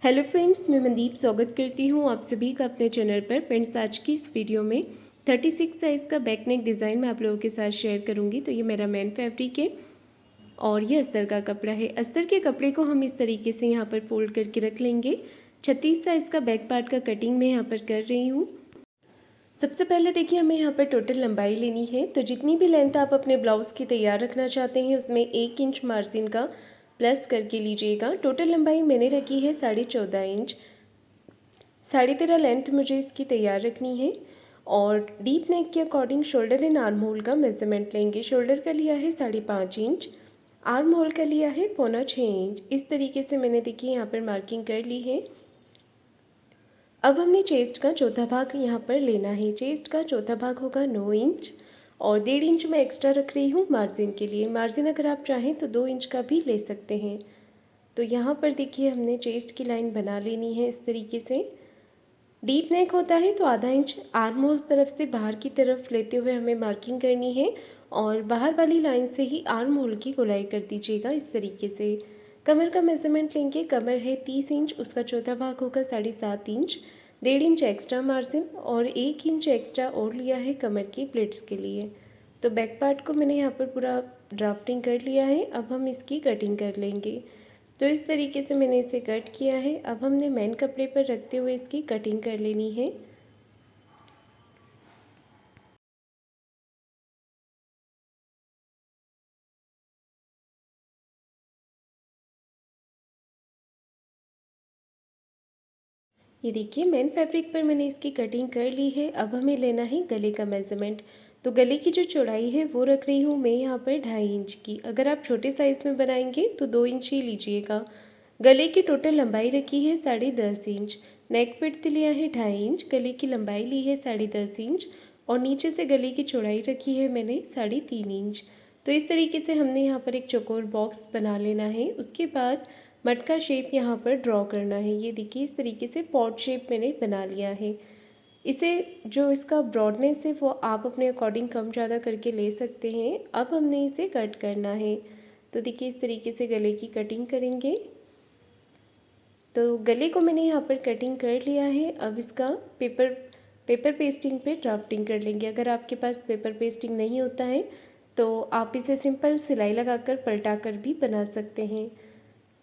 Hello friends, मैं मनदीप स्वागत करती हूँ आप सभी का अपने चैनल पर। फ्रेंड्स, आज की इस वीडियो में 36 साइज़ का बैक नेक डिज़ाइन मैं आप लोगों के साथ शेयर करूँगी। तो ये मेरा मेन फैब्रिक है और ये अस्तर का कपड़ा है। अस्तर के कपड़े को हम इस तरीके से यहाँ पर फोल्ड करके रख लेंगे। 36 साइज़ का बैक पार्ट का कटिंग मैं यहाँ पर कर रही हूँ। सबसे पहले देखिए, हमें यहाँ पर टोटल लंबाई लेनी है। तो जितनी भी लेंथ आप अपने ब्लाउज़ की तैयार रखना चाहते हैं उसमें 1 इंच मार्जिन का प्लस करके लीजिएगा। टोटल लंबाई मैंने रखी है 14.5 इंच। 13.5 लेंथ मुझे इसकी तैयार रखनी है। और डीप नेक के according shoulder and arm hole का मेजरमेंट लेंगे। शोल्डर का लिया है 5.5 इंच, आर्म होल का लिया है 6.25 इंच। इस तरीके से मैंने देखिए यहाँ पर मार्किंग कर ली है। अब हमने चेस्ट का चौथा भाग यहाँ पर लेना है। चेस्ट का चौथा भाग होगा 9 इंच और 1.5 इंच मैं एक्स्ट्रा रख रही हूँ मार्जिन के लिए। मार्जिन अगर आप चाहें तो 2 इंच का भी ले सकते हैं। तो यहाँ पर देखिए हमने चेस्ट की लाइन बना लेनी है इस तरीके से। डीप नेक होता है तो आधा इंच आर्म होल्स तरफ से बाहर की तरफ लेते हुए हमें मार्किंग करनी है और बाहर वाली लाइन से ही आर्म होल की गोलाई कर दीजिएगा इस तरीके से। कमर का मेजरमेंट लेंगे। कमर है 30 इंच, उसका चौथा भाग होगा 7.5 इंच। 1.5 इंच एक्स्ट्रा मार्जिन और 1 इंच एक्स्ट्रा और लिया है कमर की प्लेट्स के लिए। तो बैक पार्ट को मैंने यहाँ पर पूरा ड्राफ्टिंग कर लिया है। अब हम इसकी कटिंग कर लेंगे। तो इस तरीके से मैंने इसे कट किया है। अब हमने मेन कपड़े पर रखते हुए इसकी कटिंग कर लेनी है। ये देखिए, मेन फैब्रिक पर मैंने इसकी कटिंग कर ली है। अब हमें लेना है गले का मेज़रमेंट। तो गले की जो चौड़ाई है वो रख रही हूँ मैं यहाँ पर 2.5 इंच की। अगर आप छोटे साइज़ में बनाएंगे तो 2 इंच ही लीजिएगा। गले की टोटल लंबाई रखी है 10.5 इंच। नेक विड्थ लिया है 2.5 इंच। गले की लंबाई ली है 10.5 इंच और नीचे से गले की चौड़ाई रखी है मैंने 3.5 इंच। तो इस तरीके से हमने यहाँ पर एक चौकोर बॉक्स बना लेना है। उसके बाद मटका शेप यहाँ पर ड्रॉ करना है। ये देखिए, इस तरीके से पॉट शेप मैंने बना लिया है। इसे जो इसका ब्रॉडनेस है वो आप अपने अकॉर्डिंग कम ज़्यादा करके ले सकते हैं। अब हमने इसे कट करना है। तो देखिए, इस तरीके से गले की कटिंग करेंगे। तो गले को मैंने यहाँ पर कटिंग कर लिया है। अब इसका पेपर पेस्टिंग पे ड्राफ्टिंग कर लेंगे। अगर आपके पास पेपर पेस्टिंग नहीं होता है तो आप इसे सिंपल सिलाई लगाकर पलटा कर भी बना सकते हैं।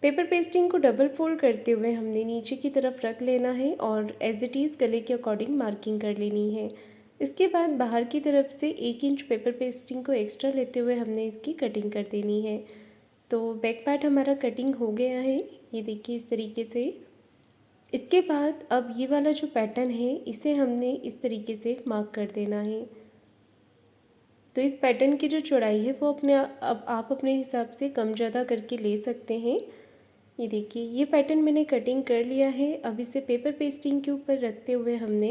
पेपर पेस्टिंग को डबल फोल्ड करते हुए हमने नीचे की तरफ रख लेना है और एज इट इज़ गले के अकॉर्डिंग मार्किंग कर लेनी है। इसके बाद बाहर की तरफ से 1 इंच पेपर पेस्टिंग को एक्स्ट्रा लेते हुए हमने इसकी कटिंग कर देनी है। तो बैक पार्ट हमारा कटिंग हो गया है। ये देखिए इस तरीके से। इसके बाद अब ये वाला जो पैटर्न है इसे हमने इस तरीके से मार्क कर देना है। तो इस पैटर्न की जो चौड़ाई है वो अब आप अपने हिसाब से कम ज़्यादा करके ले सकते हैं। ये देखिए, ये पैटर्न मैंने कटिंग कर लिया है। अब इसे पेपर पेस्टिंग के ऊपर रखते हुए हमने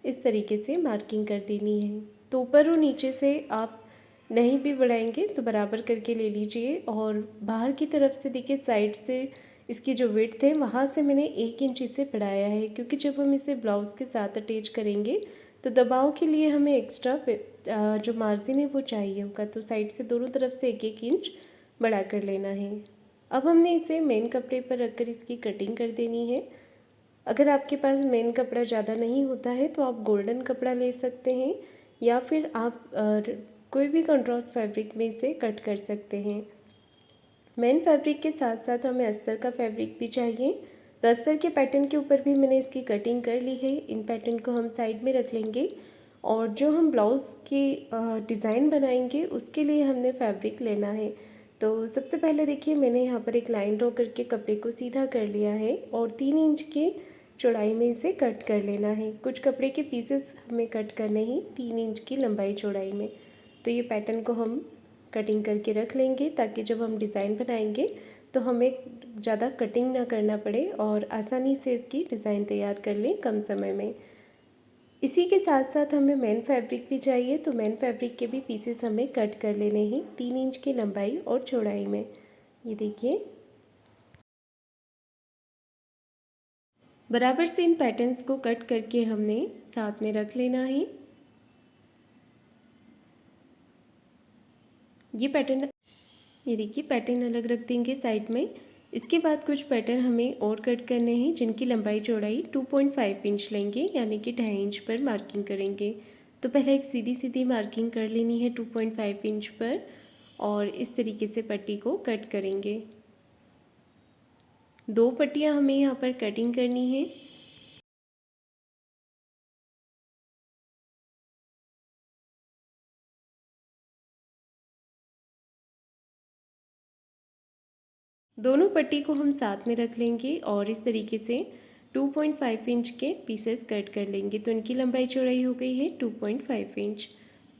इस तरीके से मार्किंग कर देनी है। तो ऊपर और नीचे से आप नहीं भी बढ़ाएंगे तो बराबर करके ले लीजिए। और बाहर की तरफ से देखिए, साइड से इसकी जो विड्थ है वहाँ से मैंने 1 इंच इसे बढ़ाया है, क्योंकि जब हम इसे ब्लाउज़ के साथ अटैच करेंगे तो दबाव के लिए हमें एक्स्ट्रा जो मार्जिन है वो चाहिए होगा। तो साइड से दोनों तरफ से 1-1 इंच बढ़ा कर लेना है। अब हमने इसे मेन कपड़े पर रखकर इसकी कटिंग कर देनी है। अगर आपके पास मेन कपड़ा ज़्यादा नहीं होता है तो आप गोल्डन कपड़ा ले सकते हैं या फिर आप कोई भी कंट्रास्ट फैब्रिक में इसे कट कर सकते हैं। मेन फैब्रिक के साथ साथ हमें अस्तर का फैब्रिक भी चाहिए। तो अस्तर के पैटर्न के ऊपर भी मैंने इसकी कटिंग कर ली है। इन पैटर्न को हम साइड में रख लेंगे और जो हम ब्लाउज़ की डिज़ाइन बनाएंगे उसके लिए हमने फैब्रिक लेना है। तो सबसे पहले देखिए, मैंने यहाँ पर एक लाइन ड्रॉ करके कपड़े को सीधा कर लिया है और 3 इंच की चौड़ाई में इसे कट कर लेना है। कुछ कपड़े के पीसेस हमें कट करने ही 3 इंच की लंबाई चौड़ाई में। तो ये पैटर्न को हम कटिंग करके रख लेंगे ताकि जब हम डिज़ाइन बनाएंगे तो हमें ज़्यादा कटिंग ना करना पड़े और आसानी से इसकी डिज़ाइन तैयार कर लें कम समय में। इसी के साथ साथ हमें मेन फैब्रिक भी चाहिए। तो मेन फैब्रिक के भी पीसेस हमें कट कर लेने हैं 3 इंच की लंबाई और चौड़ाई में। ये देखिए, बराबर से इन पैटर्न्स को कट करके हमने साथ में रख लेना है। ये देखिए, पैटर्न अलग रख देंगे साइड में। इसके बाद कुछ पैटर्न हमें और कट करने हैं जिनकी लंबाई चौड़ाई 2.5 इंच लेंगे, यानी कि 2.5 इंच पर मार्किंग करेंगे। तो पहले एक सीधी सीधी मार्किंग कर लेनी है 2.5 इंच पर और इस तरीके से पट्टी को कट करेंगे। 2 पट्टियाँ हमें यहाँ पर कटिंग करनी है। दोनों पट्टी को हम साथ में रख लेंगे और इस तरीके से 2.5 इंच के पीसेस कट कर लेंगे। तो इनकी लंबाई चौड़ाई हो गई है 2.5 इंच।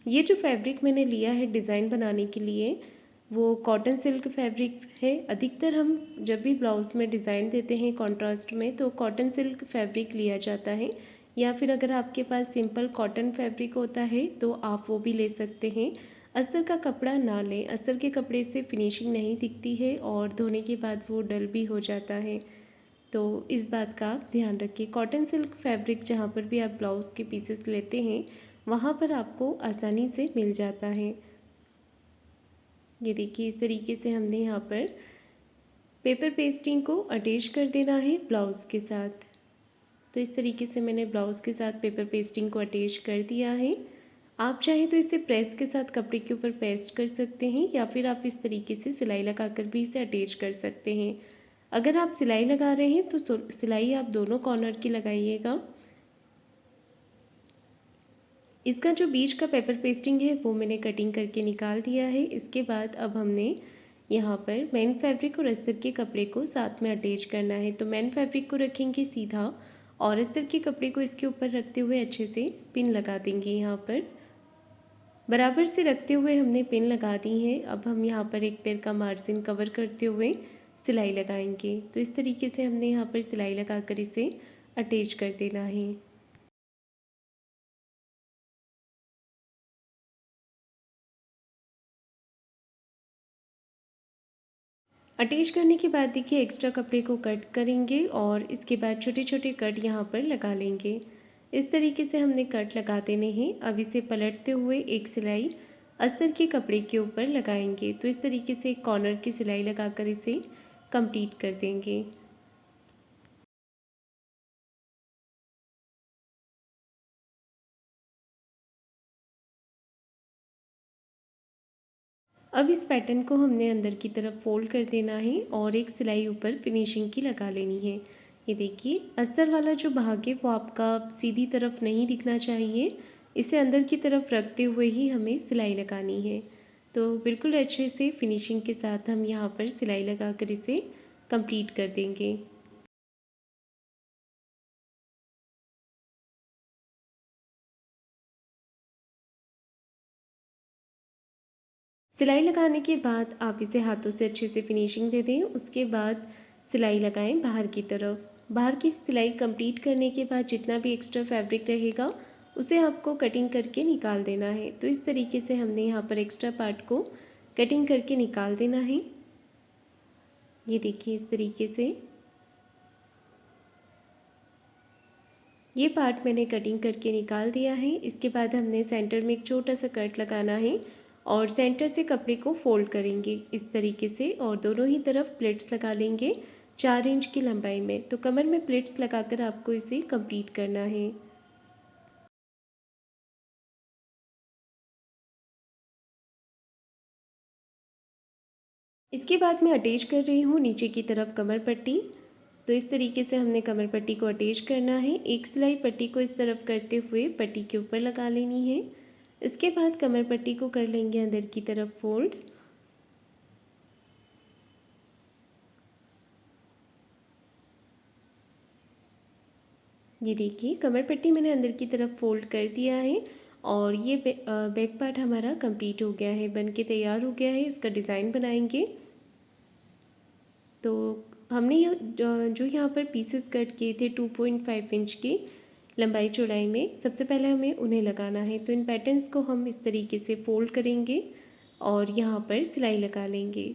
ये जो फैब्रिक मैंने लिया है डिज़ाइन बनाने के लिए वो कॉटन सिल्क फैब्रिक है। अधिकतर हम जब भी ब्लाउज़ में डिज़ाइन देते हैं कॉन्ट्रास्ट में तो कॉटन सिल्क फैब्रिक लिया जाता है, या फिर अगर आपके पास सिंपल कॉटन फैब्रिक होता है तो आप वो भी ले सकते हैं। अस्तर का कपड़ा ना लें, अस्तर के कपड़े से फिनिशिंग नहीं दिखती है और धोने के बाद वो डल भी हो जाता है, तो इस बात का आप ध्यान रखिए। कॉटन सिल्क फैब्रिक जहाँ पर भी आप ब्लाउज़ के पीसेस लेते हैं वहाँ पर आपको आसानी से मिल जाता है। ये देखिए इस तरीके से हमने यहाँ पर पेपर पेस्टिंग को अटैच कर देना है ब्लाउज़ के साथ। तो इस तरीके से मैंने ब्लाउज़ के साथ पेपर पेस्टिंग को अटैच कर दिया है। आप चाहें तो इसे प्रेस के साथ कपड़े के ऊपर पेस्ट कर सकते हैं या फिर आप इस तरीके से सिलाई लगाकर भी इसे अटैच कर सकते हैं। अगर आप सिलाई लगा रहे हैं तो सिलाई आप दोनों कॉर्नर की लगाइएगा। इसका जो बीच का पेपर पेस्टिंग है वो मैंने कटिंग करके निकाल दिया है। इसके बाद अब हमने यहाँ पर मेन फैब्रिक और अस्तर के कपड़े को साथ में अटैच करना है। तो मेन फैब्रिक को रखेंगे सीधा और अस्तर के कपड़े को इसके ऊपर रखते हुए अच्छे से पिन लगा देंगे। यहाँ पर बराबर से रखते हुए हमने पिन लगा दी है। अब हम यहाँ पर एक पैर का मार्जिन कवर करते हुए सिलाई लगाएंगे। तो इस तरीके से हमने यहाँ पर सिलाई लगाकर इसे अटैच कर देना है। अटैच करने के बाद देखिए एक्स्ट्रा कपड़े को कट करेंगे और इसके बाद छोटे छोटे कट यहाँ पर लगा लेंगे। इस तरीके से हमने कट लगा देने हैं। अब इसे पलटते हुए एक सिलाई अस्तर के कपड़े के ऊपर लगाएंगे। तो इस तरीके से एक कॉर्नर की सिलाई लगाकर इसे कंप्लीट कर देंगे। अब इस पैटर्न को हमने अंदर की तरफ फोल्ड कर देना है और एक सिलाई ऊपर फिनिशिंग की लगा लेनी है। ये देखिए अस्तर वाला जो भाग है वो आपका सीधी तरफ नहीं दिखना चाहिए, इसे अंदर की तरफ रखते हुए ही हमें सिलाई लगानी है। तो बिल्कुल अच्छे से फिनिशिंग के साथ हम यहाँ पर सिलाई लगाकर इसे कंप्लीट कर देंगे। सिलाई लगाने के बाद आप इसे हाथों से अच्छे से फिनिशिंग दे दें। उसके बाद सिलाई लगाएं बाहर की तरफ। बाहर की सिलाई कंप्लीट करने के बाद जितना भी एक्स्ट्रा फैब्रिक रहेगा उसे आपको कटिंग करके निकाल देना है। तो इस तरीके से हमने यहाँ पर एक्स्ट्रा पार्ट को कटिंग करके निकाल देना है। ये देखिए इस तरीके से ये पार्ट मैंने कटिंग करके निकाल दिया है। इसके बाद हमने सेंटर में एक छोटा सा कट लगाना है और सेंटर से कपड़े को फोल्ड करेंगे इस तरीके से और दोनों ही तरफ प्लेट्स लगा लेंगे 4 इंच की लंबाई में। तो कमर में प्लेट्स लगाकर आपको इसे कंप्लीट करना है। इसके बाद मैं अटैच कर रही हूँ नीचे की तरफ कमर पट्टी। तो इस तरीके से हमने कमर पट्टी को अटैच करना है। एक सिलाई पट्टी को इस तरफ करते हुए पट्टी के ऊपर लगा लेनी है। इसके बाद कमर पट्टी को कर लेंगे अंदर की तरफ फोल्ड। ये देखिए कमर पट्टी मैंने अंदर की तरफ फोल्ड कर दिया है और ये बैक पार्ट हमारा कंप्लीट हो गया है, बन के तैयार हो गया है। इसका डिज़ाइन बनाएंगे। तो हमने जो यहाँ पर पीसेस कट किए थे 2.5 इंच की लंबाई चौड़ाई में, सबसे पहले हमें उन्हें लगाना है। तो इन पैटर्न्स को हम इस तरीके से फोल्ड करेंगे और यहाँ पर सिलाई लगा लेंगे।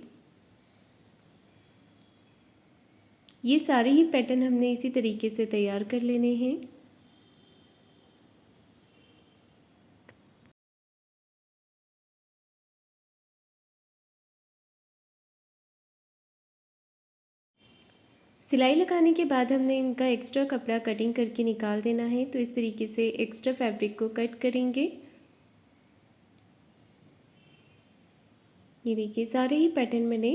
ये सारे ही पैटर्न हमने इसी तरीके से तैयार कर लेने हैं। सिलाई लगाने के बाद हमने इनका एक्स्ट्रा कपड़ा कटिंग करके निकाल देना है। तो इस तरीके से एक्स्ट्रा फैब्रिक को कट करेंगे। ये देखिए सारे ही पैटर्न मैंने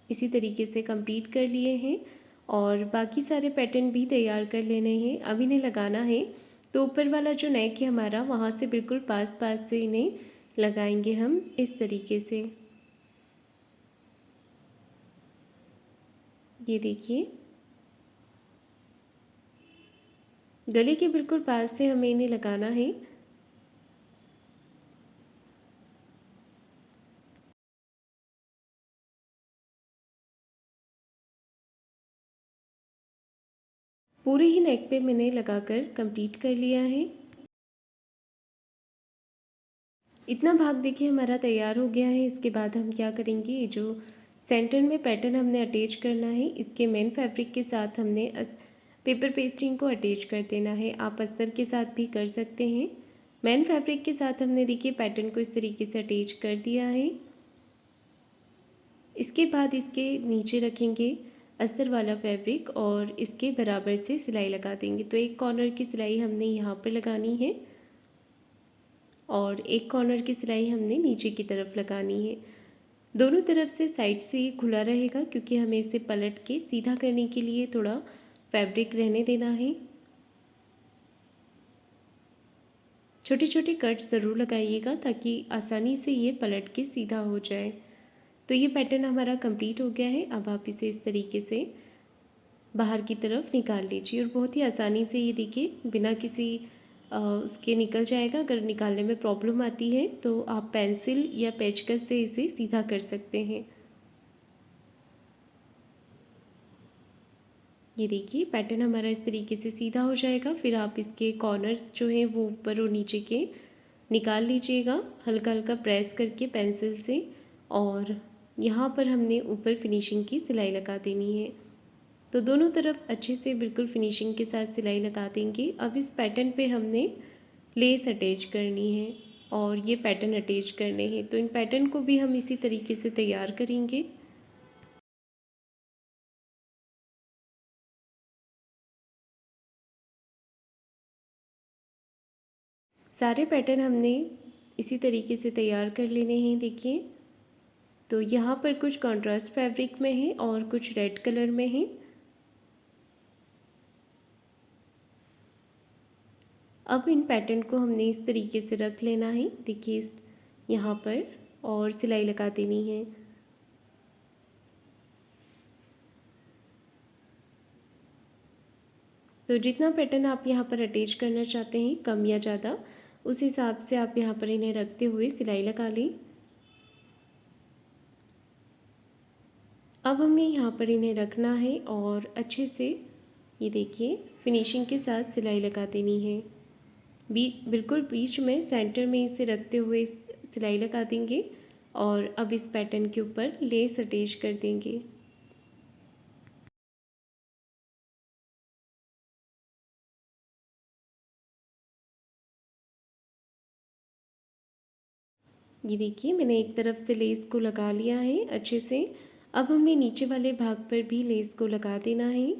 इसी तरीके से कंप्लीट कर लिए हैं और बाकी सारे पैटर्न भी तैयार कर लेने हैं। अब इन्हें लगाना है तो ऊपर वाला जो नेक है हमारा वहाँ से बिल्कुल पास पास से इन्हें लगाएंगे हम इस तरीके से। ये देखिए गले के बिल्कुल पास से हमें इन्हें लगाना है। पूरे ही नेक पे मैंने लगाकर कंप्लीट कर लिया है। इतना भाग देखिए हमारा तैयार हो गया है। इसके बाद हम क्या करेंगे, ये जो सेंटर में पैटर्न हमने अटैच करना है इसके मेन फैब्रिक के साथ हमने पेपर पेस्टिंग को अटैच कर देना है। आप अस्तर के साथ भी कर सकते हैं। मेन फैब्रिक के साथ हमने देखिए पैटर्न को इस तरीके से अटैच कर दिया है। इसके बाद इसके नीचे रखेंगे अस्तर वाला फैब्रिक और इसके बराबर से सिलाई लगा देंगे। तो एक कॉर्नर की सिलाई हमने यहाँ पर लगानी है और एक कॉर्नर की सिलाई हमने नीचे की तरफ लगानी है। दोनों तरफ से साइड से ये खुला रहेगा क्योंकि हमें इसे पलट के सीधा करने के लिए थोड़ा फैब्रिक रहने देना है। छोटे छोटे कट्स ज़रूर लगाइएगा ताकि आसानी से ये पलट के सीधा हो जाए। तो ये पैटर्न हमारा कंप्लीट हो गया है। अब आप इसे इस तरीके से बाहर की तरफ निकाल लीजिए और बहुत ही आसानी से ये देखिए बिना किसी उसके निकल जाएगा। अगर निकालने में प्रॉब्लम आती है तो आप पेंसिल या पेचकस से इसे सीधा कर सकते हैं। ये देखिए पैटर्न हमारा इस तरीके से सीधा हो जाएगा। फिर आप इसके कॉर्नर्स जो हैं वो ऊपर और नीचे के निकाल लीजिएगा हल्का हल्का प्रेस करके पेंसिल से। और यहाँ पर हमने ऊपर फिनिशिंग की सिलाई लगा देनी है। तो दोनों तरफ अच्छे से बिल्कुल फिनिशिंग के साथ सिलाई लगा देंगे। अब इस पैटर्न पे हमने लेस अटैच करनी है और ये पैटर्न अटैच करने हैं। तो इन पैटर्न को भी हम इसी तरीके से तैयार करेंगे। सारे पैटर्न हमने इसी तरीके से तैयार कर लेने हैं। देखिए तो यहाँ पर कुछ कॉन्ट्रास्ट फैब्रिक में है और कुछ रेड कलर में है। अब इन पैटर्न को हमने इस तरीके से रख लेना है। देखिए इस यहाँ पर और सिलाई लगा देनी है। तो जितना पैटर्न आप यहाँ पर अटैच करना चाहते हैं कम या ज़्यादा उस हिसाब से आप यहाँ पर इन्हें रखते हुए सिलाई लगा लें। अब हमें यहाँ पर इन्हें रखना है और अच्छे से ये देखिए फिनिशिंग के साथ सिलाई लगा देनी है। बिल्कुल बीच में सेंटर में इसे रखते हुए सिलाई लगा देंगे और अब इस पैटर्न के ऊपर लेस अटैच कर देंगे। ये देखिए मैंने एक तरफ से लेस को लगा लिया है अच्छे से। अब हमें नीचे वाले भाग पर भी लेस को लगा देना है।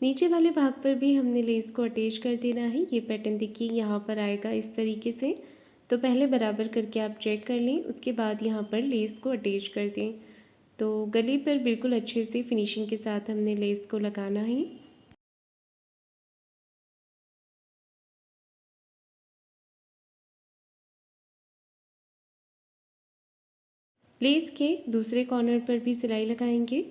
नीचे वाले भाग पर भी हमने लेस को अटैच कर देना है। ये पैटर्न देखिए यहाँ पर आएगा इस तरीके से। तो पहले बराबर करके आप चेक कर लें, उसके बाद यहाँ पर लेस को अटैच कर दें। तो गले पर बिल्कुल अच्छे से फिनिशिंग के साथ हमने लेस को लगाना है। लेस के दूसरे कॉर्नर पर भी सिलाई लगाएंगे।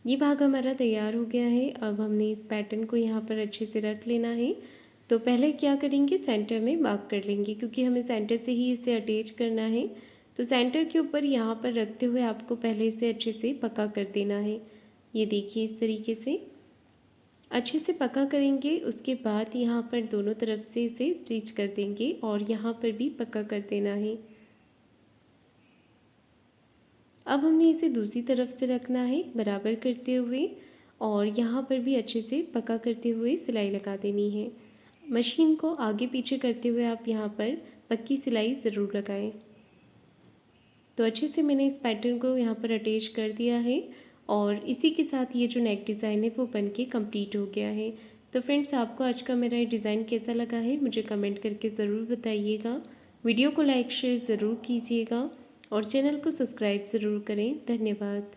ये भाग हमारा तैयार हो गया है। अब हमने इस पैटर्न को यहाँ पर अच्छे से रख लेना है। तो पहले क्या करेंगे, सेंटर में मार्क कर लेंगे क्योंकि हमें सेंटर से ही इसे अटैच करना है। तो सेंटर के ऊपर यहाँ पर रखते हुए आपको पहले इसे अच्छे से पक्का कर देना है। ये देखिए इस तरीके से। अच्छे से पका करेंगे। उसके बाद यहाँ पर दोनों तरफ से इसे स्टिच कर देंगे और यहाँ पर भी पका कर देना है। अब हमने इसे दूसरी तरफ से रखना है बराबर करते हुए और यहाँ पर भी अच्छे से पका करते हुए सिलाई लगा देनी है। मशीन को आगे पीछे करते हुए आप यहाँ पर पक्की सिलाई ज़रूर लगाएं। तो अच्छे से मैंने इस पैटर्न को यहाँ पर अटैच कर दिया है और इसी के साथ ये जो नेक डिज़ाइन है वो बनके कंप्लीट हो गया है। तो फ्रेंड्स, आपको आज का मेरा ये डिज़ाइन कैसा लगा है मुझे कमेंट करके ज़रूर बताइएगा। वीडियो को लाइक शेयर ज़रूर कीजिएगा और चैनल को सब्सक्राइब ज़रूर करें। धन्यवाद।